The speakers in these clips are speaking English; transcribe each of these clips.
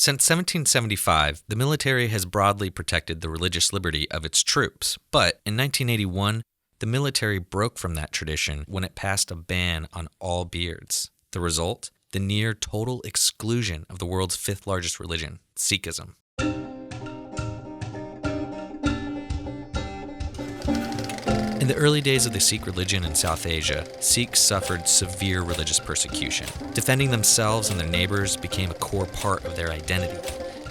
Since 1775, the military has broadly protected the religious liberty of its troops, but in 1981, the military broke from that tradition when it passed a ban on all beards. The result? The near total exclusion of the world's fifth largest religion, Sikhism. In the early days of the Sikh religion in South Asia, Sikhs suffered severe religious persecution. Defending themselves and their neighbors became a core part of their identity.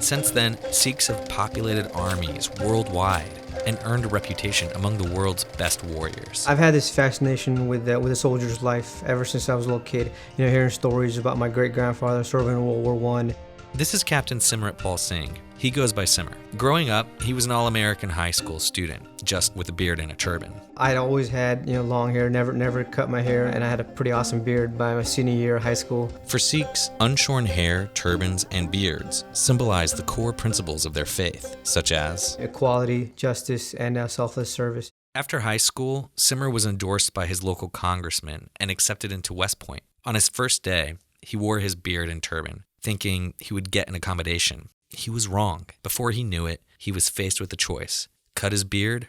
Since then, Sikhs have populated armies worldwide and earned a reputation among the world's best warriors. I've had this fascination with a soldier's life ever since I was a little kid. Hearing stories about my great-grandfather serving in World War I. This is Captain Simratpal Singh. He goes by Simmer. Growing up, he was an all-American high school student, just with a beard and a turban. I'd always had, long hair, never cut my hair, and I had a pretty awesome beard by my senior year of high school. For Sikhs, unshorn hair, turbans, and beards symbolize the core principles of their faith, such as equality, justice, and selfless service. After high school, Simmer was endorsed by his local congressman and accepted into West Point. On his first day, he wore his beard and turban, thinking he would get an accommodation. He was wrong. Before he knew it, he was faced with a choice: cut his beard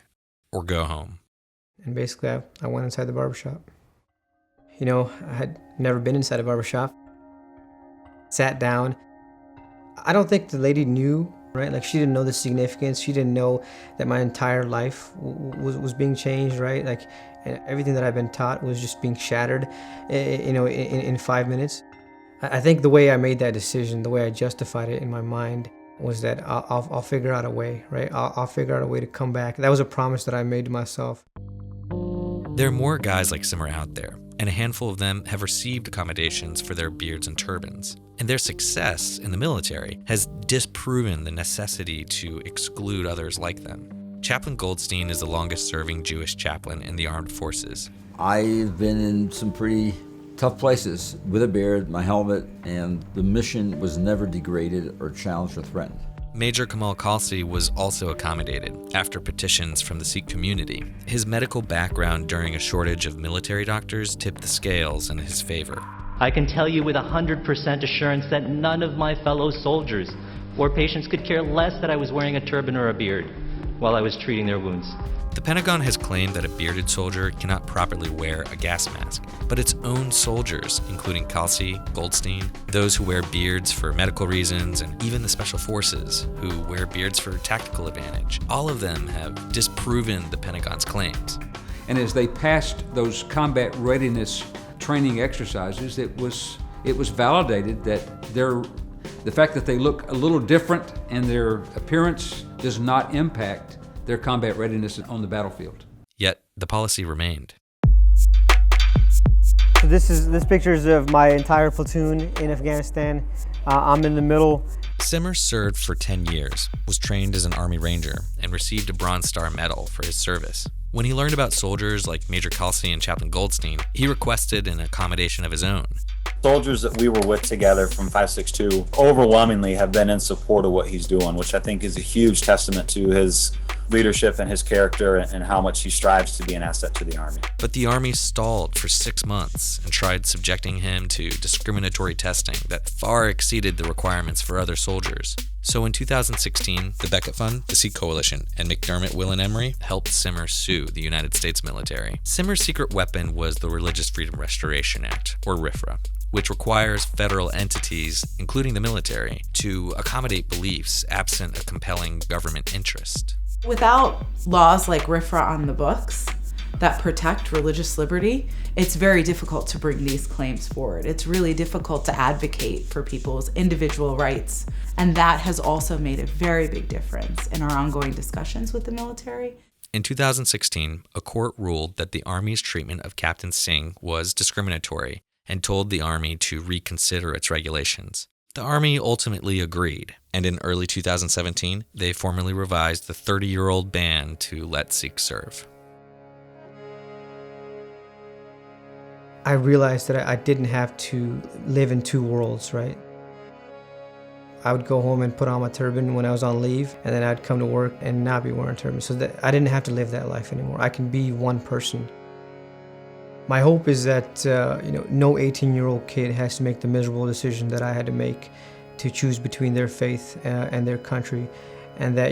or go home. And basically, I went inside the barbershop. I had never been inside a barbershop. Sat down. I don't think the lady knew, right? Like, she didn't know the significance. She didn't know that my entire life was being changed, right? Like, everything that I've been taught was just being shattered, in 5 minutes. I think the way I made that decision, the way I justified it in my mind, was that I'll figure out a way, right? I'll figure out a way to come back. That was a promise that I made to myself. There are more guys like Simmer out there, and a handful of them have received accommodations for their beards and turbans. And their success in the military has disproven the necessity to exclude others like them. Chaplain Goldstein is the longest-serving Jewish chaplain in the armed forces. I've been in some pretty tough places with a beard, my helmet, and the mission was never degraded or challenged or threatened. Major Kamal Khalsi was also accommodated after petitions from the Sikh community. His medical background during a shortage of military doctors tipped the scales in his favor. I can tell you with 100% assurance that none of my fellow soldiers or patients could care less that I was wearing a turban or a beard while I was treating their wounds. The Pentagon has claimed that a bearded soldier cannot properly wear a gas mask, but its own soldiers, including Khalsi, Goldstein, those who wear beards for medical reasons, and even the special forces, who wear beards for tactical advantage, all of them have disproven the Pentagon's claims. And as they passed those combat readiness training exercises, it was validated that the fact that they look a little different and their appearance does not impact their combat readiness on the battlefield. Yet, the policy remained. So this picture is of my entire platoon in Afghanistan. I'm in the middle. Simmer served for 10 years, was trained as an Army Ranger, and received a Bronze Star Medal for his service. When he learned about soldiers like Major Khalsi and Chaplain Goldstein, he requested an accommodation of his own. Soldiers that we were with together from 562 overwhelmingly have been in support of what he's doing, which I think is a huge testament to his leadership and his character and how much he strives to be an asset to the Army. But the Army stalled for 6 months and tried subjecting him to discriminatory testing that far exceeded the requirements for other soldiers. So in 2016, the Becket Fund, the Sikh Coalition, and McDermott, Will and Emery helped Simmer sue the United States military. Simmer's secret weapon was the Religious Freedom Restoration Act, or RFRA, which requires federal entities, including the military, to accommodate beliefs absent a compelling government interest. Without laws like RFRA on the books that protect religious liberty, it's very difficult to bring these claims forward. It's really difficult to advocate for people's individual rights. And that has also made a very big difference in our ongoing discussions with the military. In 2016, a court ruled that the Army's treatment of Captain Singh was discriminatory and told the Army to reconsider its regulations. The Army ultimately agreed, and in early 2017, they formally revised the 30-year-old ban to let Sikhs serve. I realized that I didn't have to live in two worlds, right? I would go home and put on my turban when I was on leave, and then I'd come to work and not be wearing a turban, so that I didn't have to live that life anymore. I can be one person. My hope is that no 18-year-old kid has to make the miserable decision that I had to make to choose between their faith and their country, and that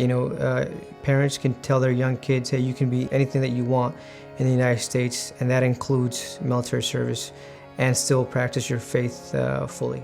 parents can tell their young kids, hey, you can be anything that you want in the United States, and that includes military service, and still practice your faith fully.